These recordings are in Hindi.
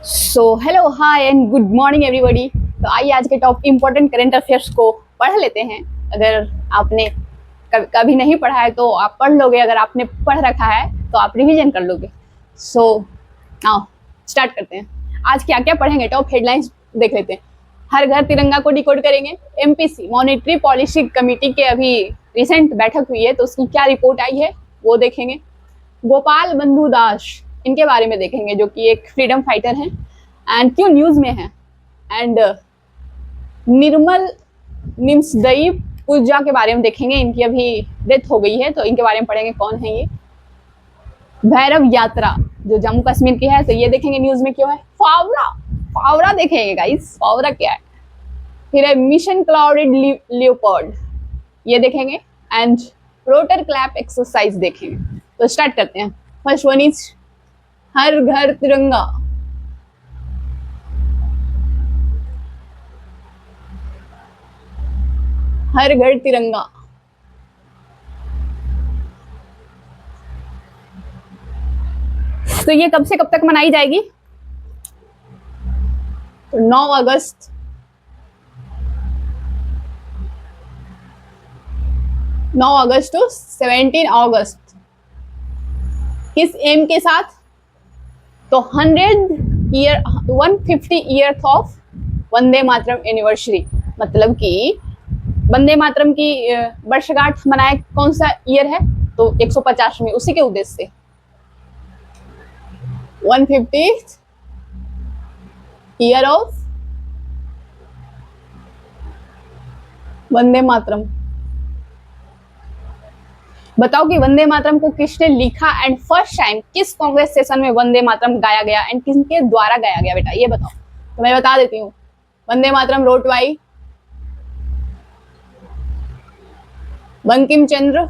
So hello hi and good morning everybody. तो आइए आज के टॉप इम्पोर्टेंट करंट अफेयर्स को पढ़ लेते हैं। अगर आपने कभी नहीं पढ़ा है तो आप पढ़ लोगे, अगर आपने पढ़ रखा है तो आप रिवीजन कर लोगे। सो नाउ स्टार्ट करते हैं। आज क्या क्या पढ़ेंगे, टॉप हेडलाइंस देख लेते हैं। हर घर तिरंगा को डिकोड करेंगे। एमपीसी मॉनेटरी पॉलिसी कमेटी के अभी रिसेंट बैठक हुई है तो उसकी क्या रिपोर्ट आई है वो देखेंगे। गोपाल बंधु दास, इनके बारे में देखेंगे, जो कि एक फ्रीडम फाइटर हैं एंड क्यों न्यूज में है। एंड निर्मल निम्सदई पूजा के बारे में देखेंगे, इनकी अभी डेथ हो गई है तो इनके बारे में पढ़ेंगे कौन है ये। भैरव यात्रा जो जम्मू कश्मीर की है तो ये देखेंगे न्यूज में क्यों है। फावड़ा फावड़ा देखेंगे गाइस, फावड़ा क्या है। फिर है मिशन क्लाउडेड लियोपर्ड, ये देखेंगे। एंड रोटर क्लैप एक्सरसाइज देखेंगे। तो स्टार्ट करते हैं। फर्स्ट वन इज हर घर तिरंगा। हर घर तिरंगा तो ये कब से कब तक मनाई जाएगी? तो 9 अगस्त 9 अगस्त टू 17 अगस्त। किस एम के साथ? तो 150 year of Vande Mataram anniversary, मतलब कि वंदे मातरम की वर्षगांठ मनाए कौन सा ईयर है? तो 150 उसी के उद्देश्य से 150 ईयर ऑफ वंदे मातरम। बताओ कि वंदे मातरम को किसने लिखा एंड फर्स्ट टाइम किस कांग्रेस सेशन में वंदे मातरम गाया गया एंड किसके द्वारा गाया गया? बेटा ये बताओ। तो मैं बता देती हूँ। Vande Mataram wrote by Bankim Chandra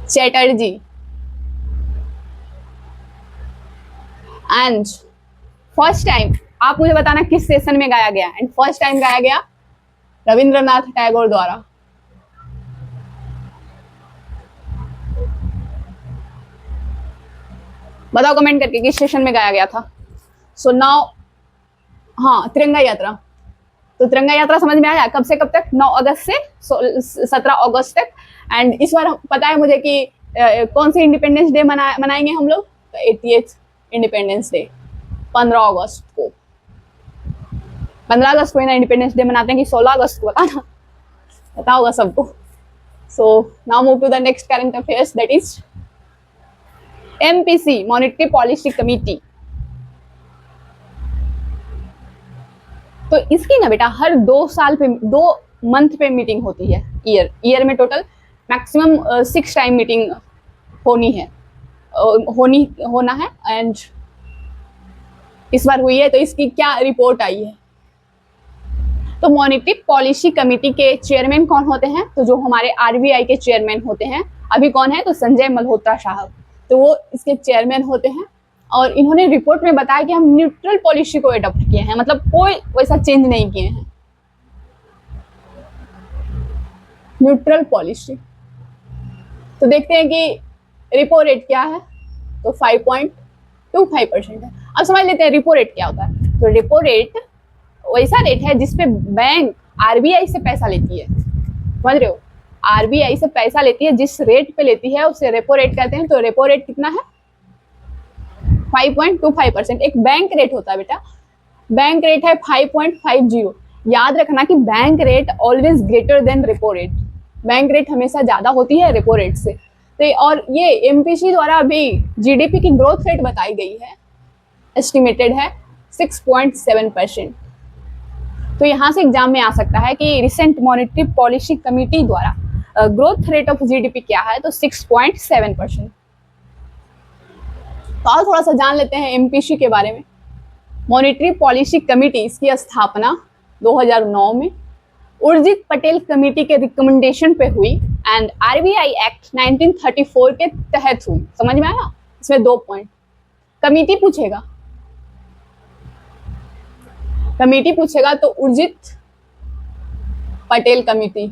Chatterjee and first time आप मुझे बताना किस सेशन में गाया गया। एंड फर्स्ट टाइम गाया गया रविंद्रनाथ टैगोर द्वारा। बताओ कमेंट करके किस सेशन में गाया गया था। सो नाउ हाँ, तिरंगा यात्रा। तो तिरंगा यात्रा समझ में आया कब से कब तक? 9 अगस्त से 17 अगस्त तक। एंड इस बार पता है मुझे कि कौन सी इंडिपेंडेंस डे मनाएंगे हम लोग? तो 88th इंडिपेंडेंस डे 15 अगस्त को। 15 अगस्त को इंडिपेंडेंस डे मनाते हैं कि 16 अगस्त को? बताना, पता होगा सबको। So now move to the next current affairs, that is MPC monetary policy committee. तो इसकी ना बेटा हर 2 मंथ पे मीटिंग होती है। ईयर में टोटल मैक्सिमम 6 टाइम मीटिंग होना है। एंड इस बार हुई है तो इसकी क्या रिपोर्ट आई है? तो मॉनेटरी पॉलिसी कमेटी के चेयरमैन कौन होते हैं? तो जो हमारे आरबीआई के चेयरमैन होते हैं अभी कौन है? तो संजय मल्होत्रा साहब, तो वो इसके चेयरमैन होते हैं। और इन्होंने रिपोर्ट में बताया कि हम न्यूट्रल पॉलिसी को एडॉप्ट किए हैं, मतलब कोई वैसा चेंज नहीं किए हैं। Neutral policy. तो देखते हैं कि रिपो रेट क्या है। तो 5.25% है। अब समझ लेते हैं रिपो रेट क्या होता है। तो रिपो रेट वैसा रेट है जिसपे बैंक आरबीआई से पैसा लेती है, समझ रहे हो? आरबीआई से पैसा लेती है, जिस रेट पे लेती है उसे रेपो रेट कहते हैं। तो रेपो रेट कितना है? 5.25%। एक बैंक रेट होता है बेटा, बैंक रेट है 5.50। याद रखना कि bank rate always greater than repo rate, bank rate हमेशा ज्यादा होती है रेपो रेट से। तो और ये एमपीसी द्वारा अभी जीडीपी की ग्रोथ रेट बताई गई है, एस्टिमेटेड है 6.7%। तो यहाँ से एग्जाम में आ सकता है कि रिसेंट मॉनेटरी पॉलिसी कमेटी द्वारा ग्रोथ रेट ऑफ जीडीपी क्या है? तो 6.7%। तो और थोड़ा सा जान लेते हैं एमपीसी के बारे में। मॉनेटरी पॉलिसी कमेटी, इसकी स्थापना 2009 में उर्जित पटेल कमेटी के रिकमेंडेशन पे हुई एंड आरबीआई एक्ट 1934 के तहत हुई। समझ में आया? इसमें 2 पॉइंट। कमेटी पूछेगा तो Urjit Patel committee.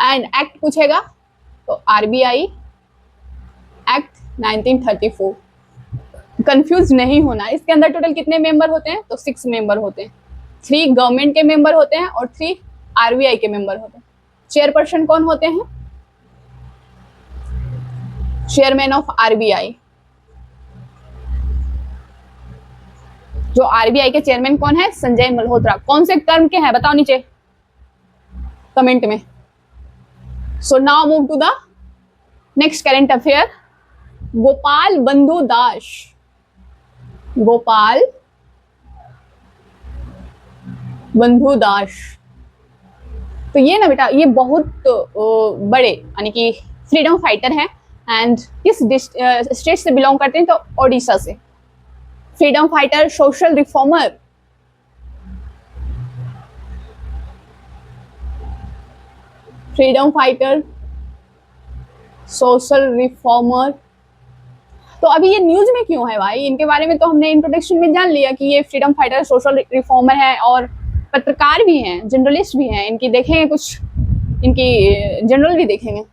And act पूछेगा तो आरबीआई एक्ट 1934। कंफ्यूज नहीं होना, इसके अंदर टोटल कितने मेंबर होते हैं? तो 6 मेंबर होते हैं। 3 गवर्नमेंट के मेंबर होते हैं और 3 आरबीआई के मेंबर होते हैं। चेयरपर्सन कौन होते हैं? Chairman of RBI. जो आरबीआई के चेयरमैन कौन है? संजय मल्होत्रा। कौन से टर्म के हैं बताओ नीचे कमेंट में। So now move to the next current affair. Gopal Bandhu Das. Gopal Bandhu दास, तो ये ना बेटा ये बहुत बड़े यानी कि फ्रीडम फाइटर हैं एंड किस स्टेट से बिलोंग करते हैं? तो ओडिशा से। Freedom fighter, social reformer, freedom fighter, social reformer. तो अभी ये न्यूज में क्यों है भाई? इनके बारे में तो हमने इंट्रोडक्शन में जान लिया कि ये फ्रीडम फाइटर, सोशल रिफॉर्मर है और पत्रकार भी हैं, जर्नलिस्ट भी हैं। इनकी देखेंगे कुछ, इनकी जनरल भी देखेंगे।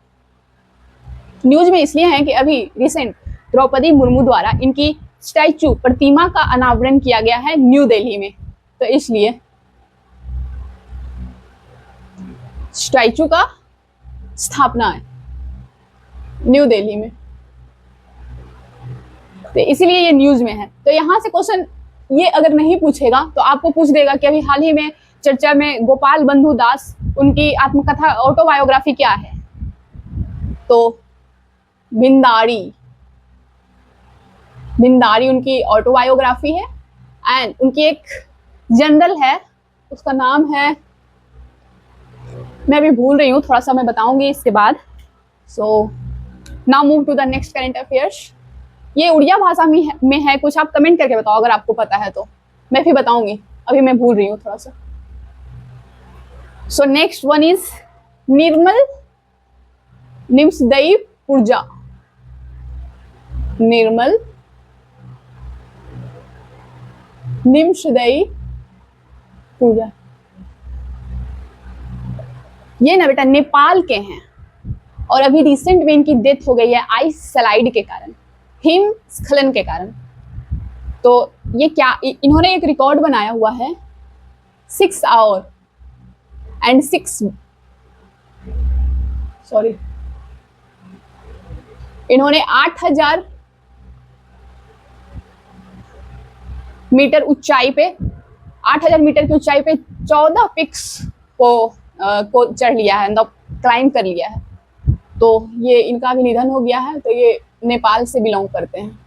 न्यूज में इसलिए है कि अभी रिसेंट द्रौपदी मुर्मू द्वारा इनकी स्टैचू, प्रतिमा का अनावरण किया गया है न्यू दिल्ली में, तो इसलिए स्टैचू का स्थापना है न्यू दिल्ली में, तो इसीलिए ये न्यूज में है। तो यहां से क्वेश्चन ये अगर नहीं पूछेगा तो आपको पूछ देगा कि अभी हाल ही में चर्चा में गोपाल बंधु दास, उनकी आत्मकथा ऑटोबायोग्राफी क्या है? तो भिंडारी, भिंडारी उनकी ऑटोबायोग्राफी है। एंड उनकी एक जनरल है, उसका नाम है, मैं अभी भूल रही हूँ, थोड़ा सा मैं बताऊंगी इसके बाद। So now move to the next current affairs. ये उड़िया भाषा में है कुछ, आप कमेंट करके बताओ अगर आपको पता है तो, मैं फिर बताऊंगी, अभी मैं भूल रही हूँ थोड़ा सा। सो नेक्स्ट वन इज निर्मल निम्सदई पूजा। निर्मल निम्सदई पूजा, ये ना बेटा नेपाल के हैं और अभी रिसेंट में इनकी डेथ हो गई है आइस स्लाइड के कारण, हिमस्खलन के कारण। तो ये क्या, इन्होंने एक रिकॉर्ड बनाया हुआ है 6 आवर एंड 6 सॉरी इन्होंने 8000 मीटर ऊंचाई पे, 8000 मीटर की ऊंचाई पे 14 पिक्स को चढ़ लिया है, मतलब क्लाइंब कर लिया है। तो ये इनका भी निधन हो गया है, तो ये नेपाल से बिलोंग करते हैं।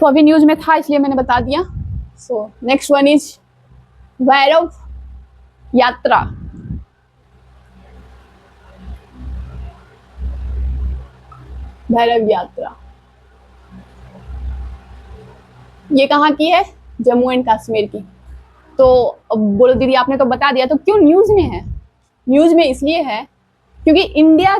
तो अभी न्यूज में था इसलिए मैंने बता दिया। So next one is Bhairav यात्रा। भैरव यात्रा ये कहाँ की है? जम्मू एंड कश्मीर की। तो अब बोलो दीदी आपने तो बता दिया, तो क्यों न्यूज में है? न्यूज में इसलिए है क्योंकि इंडिया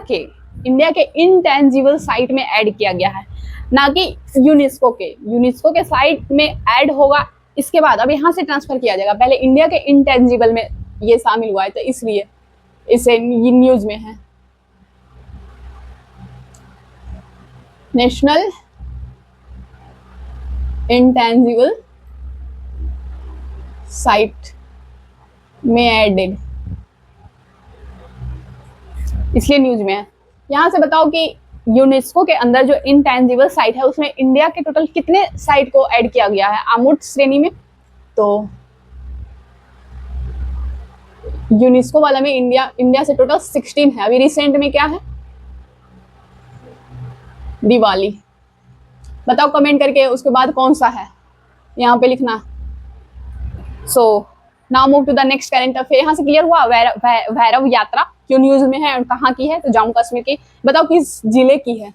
के इंटेंजिबल साइट में ऐड किया गया है, ना कि यूनेस्को के साइट में ऐड होगा, इसके बाद अब यहाँ से ट्रांसफर किया जाएगा। पहले इंडिया के इंटेंजिबल में ये शामिल हुआ है, तो इसलिए इसे न्यूज में है। नेशनल इंटेंजिबल साइट में एडेड, इसलिए न्यूज में है। यहां से बताओ कि यूनेस्को के अंदर जो इंटेंजिबल साइट है उसमें इंडिया के टोटल कितने साइट को ऐड किया गया है अमूर्त श्रेणी में? तो यूनेस्को वाला में इंडिया से टोटल 16 है। अभी रिसेंट में क्या है? दिवाली। बताओ कमेंट करके उसके बाद कौन सा है, यहाँ पे लिखना। So now move to the next current affair. यहाँ से क्लियर हुआ भैरव यात्रा क्यों न्यूज में है और कहाँ की है? तो जम्मू कश्मीर की। बताओ किस जिले की है?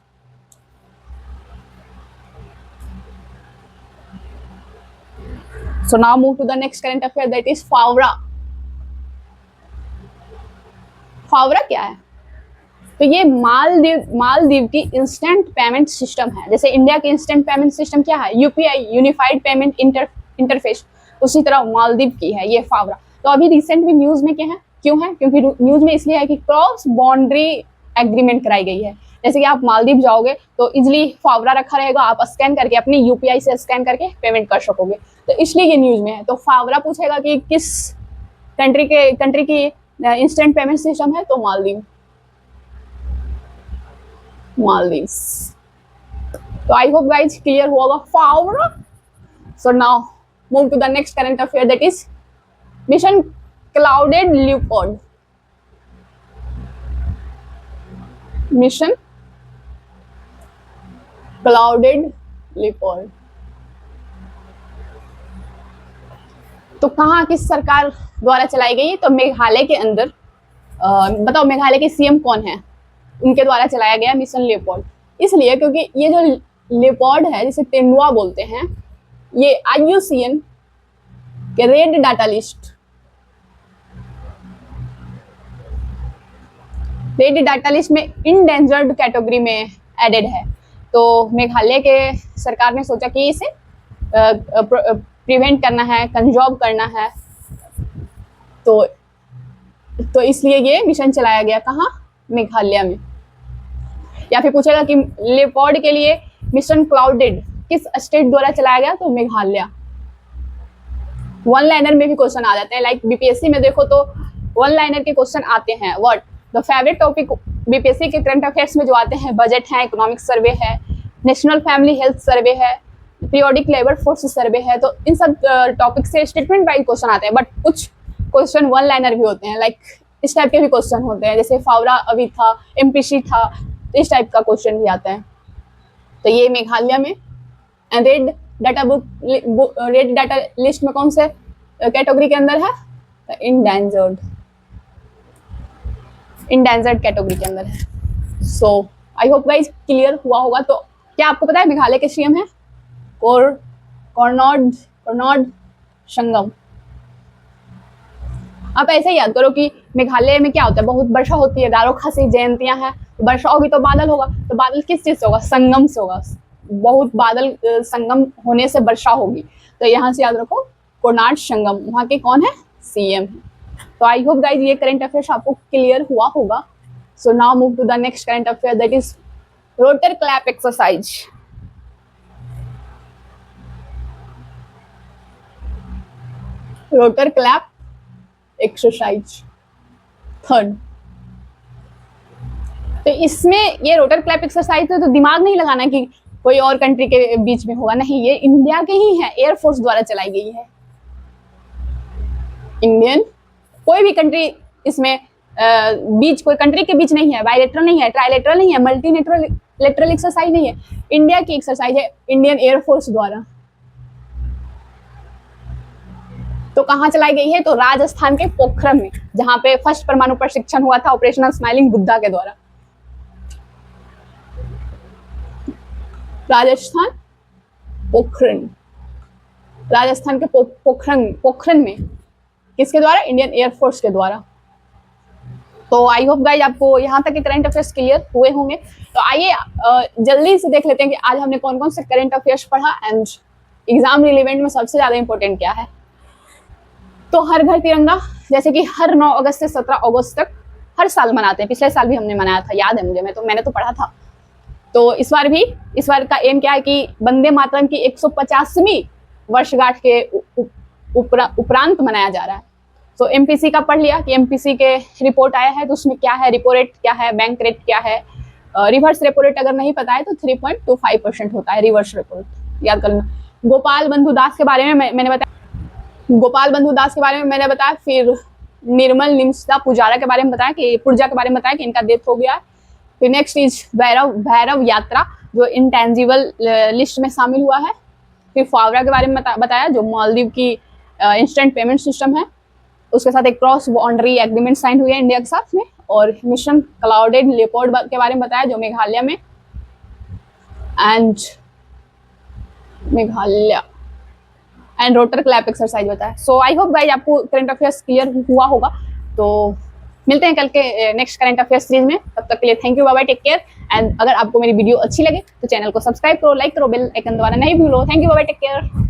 So now move to the next current affair, that is फावड़ा। फावड़ा क्या है? तो ये मालदीव की इंस्टेंट पेमेंट सिस्टम है। जैसे इंडिया की इंस्टेंट पेमेंट सिस्टम क्या है? यूपीआई, यूनिफाइड पेमेंट इंटरफेस, उसी तरह मालदीव की है ये फावड़ा। तो अभी रिसेंट में न्यूज में क्या है, क्यों है? क्योंकि न्यूज में इसलिए है कि क्रॉस बाउंड्री एग्रीमेंट कराई गई है जैसे कि आप मालदीव जाओगे तो इजिली फावड़ा रखा रहेगा, आप स्कैन करके अपनी यूपीआई से स्कैन करके पेमेंट कर सकोगे, तो इसलिए ये न्यूज में है। तो फावड़ा पूछेगा कि किस कंट्री की इंस्टेंट पेमेंट सिस्टम है, तो मालदीव्स। तो आई होप गाइज क्लियर होगा फावड़ा। So now move to the next current affair, that is mission clouded leopard. Mission clouded leopard तो कहाँ किस सरकार द्वारा चलाई गई है? तो मेघालय के अंदर बताओ मेघालय के सीएम कौन है? उनके द्वारा चलाया गया मिशन लियोपार्ड। इसलिए क्योंकि ये जो लियोपार्ड है, जिसे तेंदुआ बोलते हैं, ये IUCN के रेड डाटा लिस्ट में इंडेंजर्ड कैटेगरी में एडेड है। तो मेघालय के सरकार ने सोचा कि इसे प्रिवेंट करना है, कंजर्व करना है, तो इसलिए ये मिशन चलाया गया। कहाँ? मेघालय में। या फिर पूछेगा कि लेपर्ड के लिए मिशन क्लाउडेड किस स्टेट द्वारा चलाया गया? तो मेघालय। वन लाइनर में भी क्वेश्चन आ जाते हैं, लाइक बीपीएससी में देखो तो वन लाइनर के क्वेश्चन आते हैं। What the favourite topic BPSC के करंट अफेयर्स में जो आते हैं, बजट है, इकोनॉमिक सर्वे है, नेशनल फैमिली हेल्थ सर्वे है, पीरियोडिक लेबर फोर्स सर्वे है। तो इन सब टॉपिक से स्टेटमेंट वाइज क्वेश्चन आते हैं, बट कुछ क्वेश्चन वन लाइनर भी होते हैं, लाइक इस टाइप के भी क्वेश्चन होते हैं, जैसे फावड़ा अभी था, एमपीसी था, इस टाइप का क्वेश्चन भी आता है। तो ये मेघालय में रेड डाटा लिस्ट में कौन से कैटेगरी के अंदर है? इंडेंजर्ड कैटेगरी के अंदर है। सो आई होप गाइस क्लियर हुआ होगा। तो क्या आपको पता है मेघालय के सीएम है? कोर्नोड संगम। आप ऐसे ही याद करो कि मेघालय में क्या होता है, बहुत वर्षा होती है, गारो खासी जयंतियां हैं, वर्षा होगी तो बादल होगा। तो बादल किस चीज से होगा? संगम से होगा। बहुत बादल संगम होने से वर्षा होगी। तो यहाँ से याद रखो कोर्नोड संगम, वहाँ के कौन है? सीएम है। तो आई होप गाइज ये करंट अफेयर्स आपको क्लियर हुआ होगा। So now move to the next current affair, that is rotor clap exercise. Rotor clap exercise third. तो इसमें ये रोटर क्लैप एक्सरसाइज तो दिमाग नहीं लगाना कि कोई और कंट्री के बीच में होगा, नहीं, ये इंडिया के ही है, एयरफोर्स द्वारा चलाई गई है। इंडियन कोई भी कंट्री इसमें बीच, कोई कंट्री के बीच नहीं है, बायलेटरल नहीं है, ट्राइलेटरल नहीं है, मल्टीलेटरल एक्सरसाइज नहीं है, इंडिया की एक्सरसाइज है, इंडियन एयरफोर्स द्वारा। तो कहाँ चलाई गई है? तो राजस्थान के पोखरण में, जहां पे फर्स्ट परमाणु प्रशिक्षण हुआ था ऑपरेशनल स्माइलिंग बुद्धा के द्वारा। राजस्थान के पोखरण में किसके द्वारा? इंडियन एयरफोर्स के द्वारा। तो आई होप गाइज आपको यहाँ तक के करंट अफेयर्स क्लियर हुए होंगे। तो आइए जल्दी से देख लेते हैं कि आज हमने कौन कौन से करंट अफेयर्स पढ़ा एंड एग्जाम रिलेवेंट में सबसे ज्यादा इंपॉर्टेंट क्या है। तो हर घर तिरंगा, जैसे कि हर 9 अगस्त से 17 अगस्त तक हर साल मनाते हैं। पिछले साल भी हमने मनाया था, याद है मुझे, मैंने तो पढ़ा था। तो इस बार का एम क्या है कि वंदे मातरम की 150वीं वर्षगांठ के उपरांत मनाया जा रहा है। तो एमपीसी का पढ़ लिया कि एमपीसी के रिपोर्ट आया है, तो उसमें क्या है, रिपो रेट क्या है, बैंक रेट क्या है, रिवर्स रेपो रेट अगर नहीं पता है तो 3.25% होता है रिवर्स रेपो रेट, याद करना। गोपाल बंधु दास के बारे में मैंने बताया, फिर निर्मल निम्सदा पुजारा के बारे में बताया कि इनका डेथ हो गया है। फिर नेक्स्ट इज भैरव यात्रा, जो इंटेंजिबल लिस्ट में शामिल हुआ है। फिर फावड़ा के बारे में बताया, जो मालदीव की इंस्टेंट पेमेंट सिस्टम है, उसके साथ एक क्रॉस बाउंड्री एग्रीमेंट साइन हुई है इंडिया के साथ में। और मिशन क्लाउडेड लेपर्ड के बारे में बताया, जो मेघालय में एंड रोटर क्लैप एक्सरसाइज बताया। सो आई होप गाइज आपको करंट अफेयर्स क्लियर हुआ होगा। तो मिलते हैं कल के नेक्स्ट करंट अफेयर्स सीरीज में। तब तक के लिए thank you, bye bye, take care. And अगर आपको मेरी वीडियो अच्छी लगे तो चैनल को सब्सक्राइब करो, लाइक करो, बेल आइकन दबाना नहीं भूलो। Thank you, bye bye, take care.